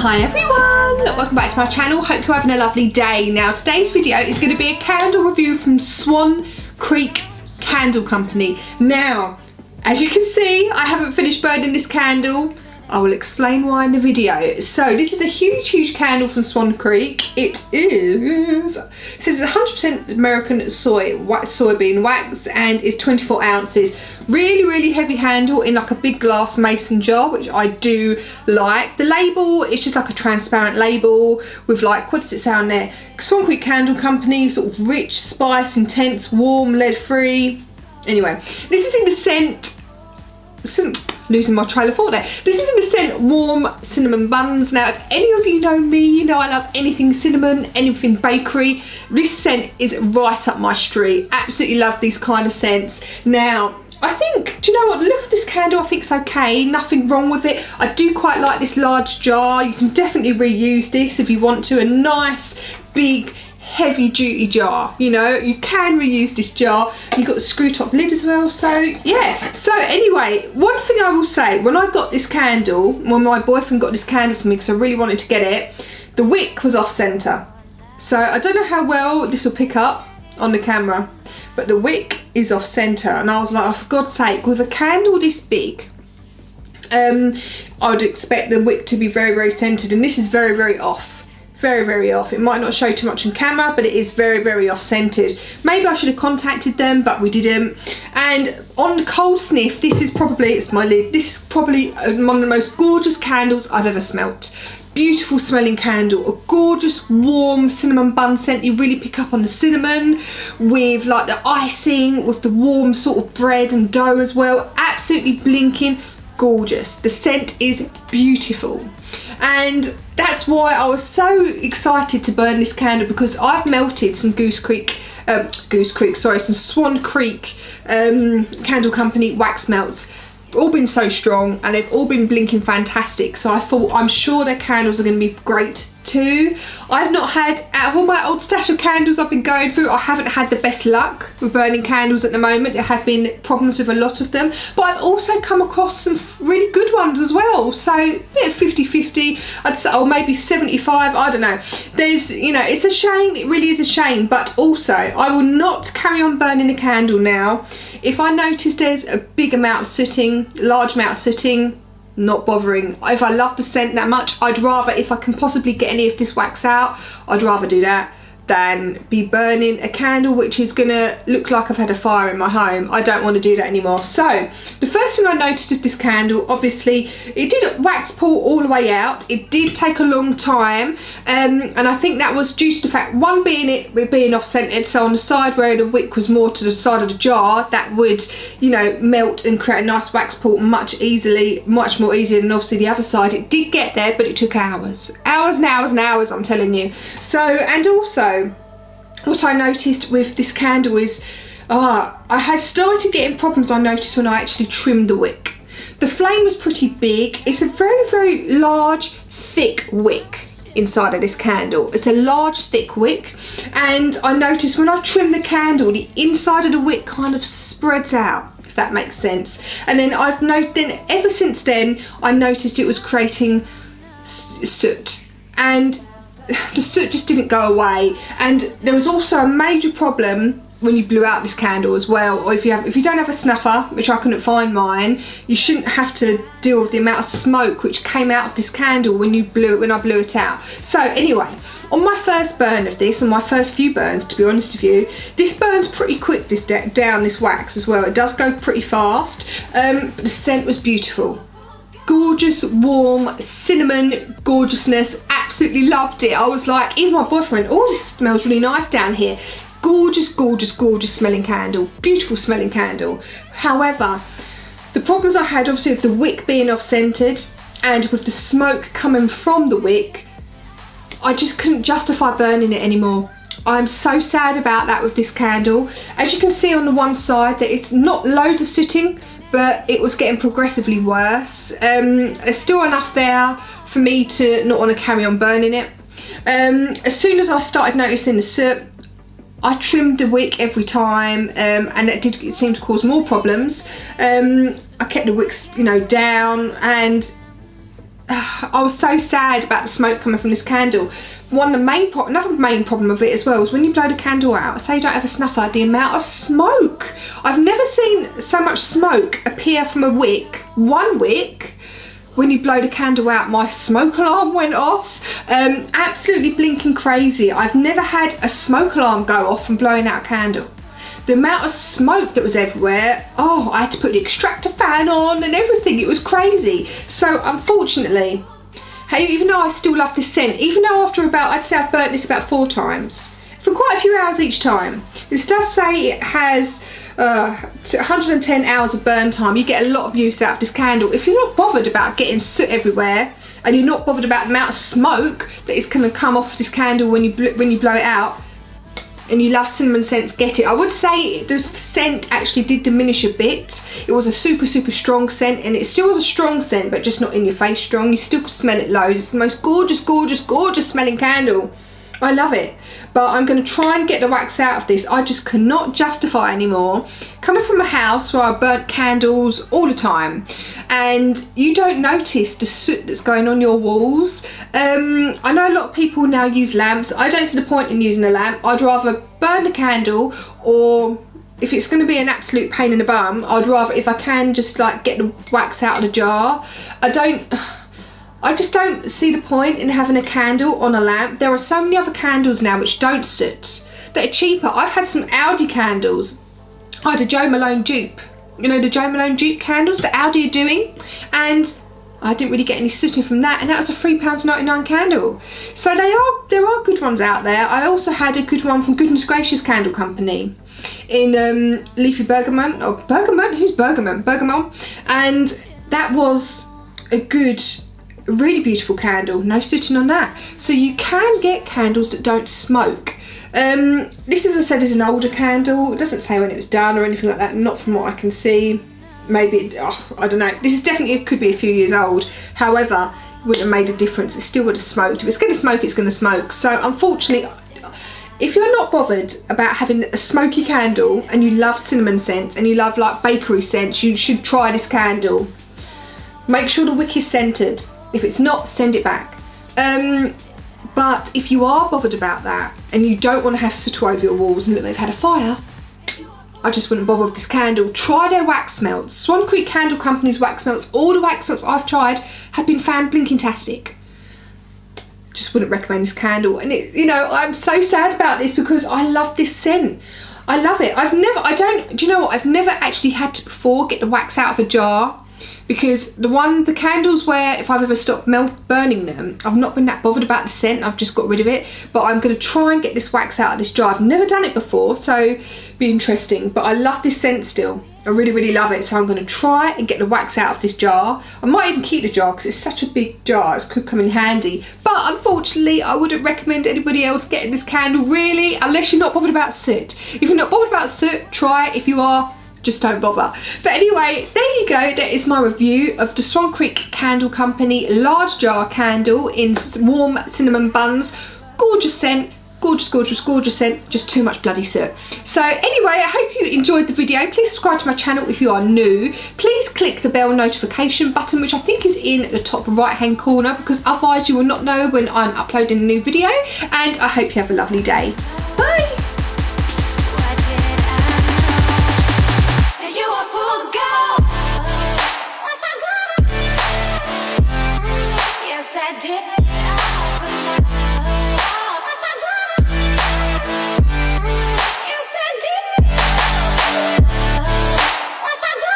Hi everyone, welcome back to my channel. Hope you're having a lovely day. Now today's video is going to be a candle review from Swan Candle Company. Now, as you can see, I haven't finished burning this candle. I will explain why in the video. So this is a huge candle from Swan Creek. It is, it says 100% American soybean wax and is 24 ounces. Really heavy handle in like a big glass mason jar, which I do like. The label is just like a transparent label with like, what does it say on there? Swan Creek Candle Company, sort of rich, spice, intense, warm, lead free. Anyway, this is in the scent, losing my trail of thought there. This is in the scent Warm Cinnamon Buns. Now, if any of you know me, you know I love anything cinnamon, anything bakery. This scent is right up my street. Absolutely love these kind of scents. Now, I think, do you know what, the look of this candle I think is okay, nothing wrong with it. I do quite like this large jar. You can definitely reuse this if you want to. A nice, big, heavy duty jar, you know, you can reuse this jar. You've got the screw top lid as well, so yeah. So anyway, one thing I will say, when I got this candle, when my boyfriend got this candle for me because I really wanted to get it, the wick was off center. So I don't know how well this will pick up on the camera, but the wick is off center, and I was like, oh, for God's sake, with a candle this big, I would expect the wick to be very centered, and this is very off. Very off. It might not show too much on camera, but it is very off centered. Maybe I should have contacted them, but we didn't. And on the cold sniff, this is probably, it's my lid, this is probably one of the most gorgeous candles I've ever smelt. Beautiful smelling candle, a gorgeous warm cinnamon bun scent. You really pick up on the cinnamon with like the icing, with the warm sort of bread and dough as well. Absolutely blinking gorgeous. The scent is beautiful, and that's why I was so excited to burn this candle, because I've melted some some Swan Creek Candle Company wax melts. All been so strong and they've all been blinking fantastic, so I thought, I'm sure their candles are going to be great too. I've not had, out of all my old stash of candles I've been going through, I haven't had the best luck with burning candles at the moment. There have been problems with a lot of them, but I've also come across some really good ones as well. So yeah, 50-50 I'd say, or maybe 75, I don't know. There's, you know, it's a shame, it really is a shame, but also I will not carry on burning a candle now if I notice there's a big amount of sooting, large amount of sooting. Not bothering. If I love the scent that much, I'd rather, if I can possibly get any of this wax out, I'd rather do that than be burning a candle which is gonna look like I've had a fire in my home. I don't want to do that anymore. So the first thing I noticed with this candle, obviously it didn't wax pour all the way out. It did take a long time, and I think that was due to the fact, one, being off centered, so on the side where the wick was more to the side of the jar, that would, you know, melt and create a nice wax pour much more easily than obviously the other side. It did get there, but it took hours and hours, I'm telling you. So, and also what I noticed with this candle is I had started getting problems, I noticed, when I actually trimmed the wick. The flame was pretty big. It's a very large, thick wick inside of this candle. It's a large, thick wick, and I noticed when I trim the candle, the inside of the wick kind of spreads out, if that makes sense. And then ever since then, I noticed it was creating soot, and the soot just didn't go away. And there was also a major problem when you blew out this candle as well, or if you don't have a snuffer, which I couldn't find mine, you shouldn't have to deal with the amount of smoke which came out of this candle when I blew it out. So anyway, on my first burn of this, on my first few burns, to be honest with you, this burns pretty quick, this wax as well. It does go pretty fast, but the scent was beautiful. Gorgeous, warm, cinnamon gorgeousness. Absolutely loved it. I was like, even my boyfriend, oh, this smells really nice down here. Gorgeous smelling candle. Beautiful smelling candle. However, the problems I had, obviously, with the wick being off-centered and with the smoke coming from the wick, I just couldn't justify burning it anymore. I'm so sad about that with this candle. As you can see on the one side, that it's not loads of sooting, but it was getting progressively worse. There's still enough there for me to not want to carry on burning it. As soon as I started noticing the soot, I trimmed the wick every time, and it seemed to cause more problems. I kept the wicks, you know, down, and I was so sad about the smoke coming from this candle. Another main problem of it as well is when you blow the candle out, say you don't have a snuffer, the amount of smoke. I've never seen so much smoke appear from a wick, one wick. When you blow the candle out, my smoke alarm went off. Absolutely blinking crazy. I've never had a smoke alarm go off from blowing out a candle. The amount of smoke that was everywhere, oh, I had to put the extractor fan on and everything. It was crazy. So unfortunately, hey, even though I still love this scent, even though after about, I'd say I've burnt this about 4 times, for quite a few hours each time. This does say it has 110 hours of burn time. You get a lot of use out of this candle. If you're not bothered about getting soot everywhere, and you're not bothered about the amount of smoke that is going to come off this candle when you blow it out, and you love cinnamon scents, get it. I would say the scent actually did diminish a bit. It was a super strong scent, and it still was a strong scent, but just not in your face strong. You still could smell it loads. It's the most gorgeous smelling candle. I love it, but I'm going to try and get the wax out of this. I just cannot justify anymore coming from a house where I burnt candles all the time, and you don't notice the soot that's going on your walls. I know a lot of people now use lamps. I don't see the point in using a lamp. I'd rather burn a candle, or if it's going to be an absolute pain in the bum, I'd rather, if I can, just like get the wax out of the jar. I just don't see the point in having a candle on a lamp. There are so many other candles now which don't soot, that are cheaper. I've had some Audi candles. I had a Jo Malone dupe. You know, the Jo Malone dupe candles that Audi are doing, and I didn't really get any sooting from that, and that was a £3.99 candle. So there are good ones out there. I also had a good one from Goodness Gracious Candle Company in Leafy Bergamot. Oh, Bergamot? Who's Bergamot? Bergamot. And that was a good, really beautiful candle. No sooting on that. So you can get candles that don't smoke. This, as I said, is an older candle. It doesn't say when it was done or anything like that, not from what I can see. Maybe, I don't know. This is definitely, it could be a few years old. However, it wouldn't have made a difference. It still would have smoked. If it's going to smoke, it's going to smoke. So unfortunately, if you're not bothered about having a smoky candle and you love cinnamon scents and you love like bakery scents, you should try this candle. Make sure the wick is scented. If it's not, send it back. But if you are bothered about that and you don't want to have soot over your walls and that they've had a fire, I just wouldn't bother with this candle. Try their wax melts. Swan Creek Candle Company's wax melts, all the wax melts I've tried have been found blinking-tastic. Just wouldn't recommend this candle. And it, you know, I'm so sad about this because I love this scent. I love it. Do you know what? I've never actually had to before get the wax out of a jar, because the candles where if I've ever stopped burning them, I've not been that bothered about the scent. I've just got rid of it. But I'm going to try and get this wax out of this jar. I've never done it before, so be interesting. But I love this scent still. I really love it. So I'm going to try and get the wax out of this jar. I might even keep the jar because it's such a big jar. It could come in handy. But unfortunately, I wouldn't recommend anybody else getting this candle really, unless you're not bothered about soot. If you're not bothered about soot, try it. If you are, just don't bother. But anyway, there you go. That is my review of the Swan Creek Candle Company large jar candle in warm cinnamon buns. Gorgeous scent. Gorgeous scent. Just too much bloody soot. So anyway, I hope you enjoyed the video. Please subscribe to my channel if you are new. Please click the bell notification button, which I think is in the top right hand corner, because otherwise you will not know when I'm uploading a new video. And I hope you have a lovely day. Bye. Yes, I did.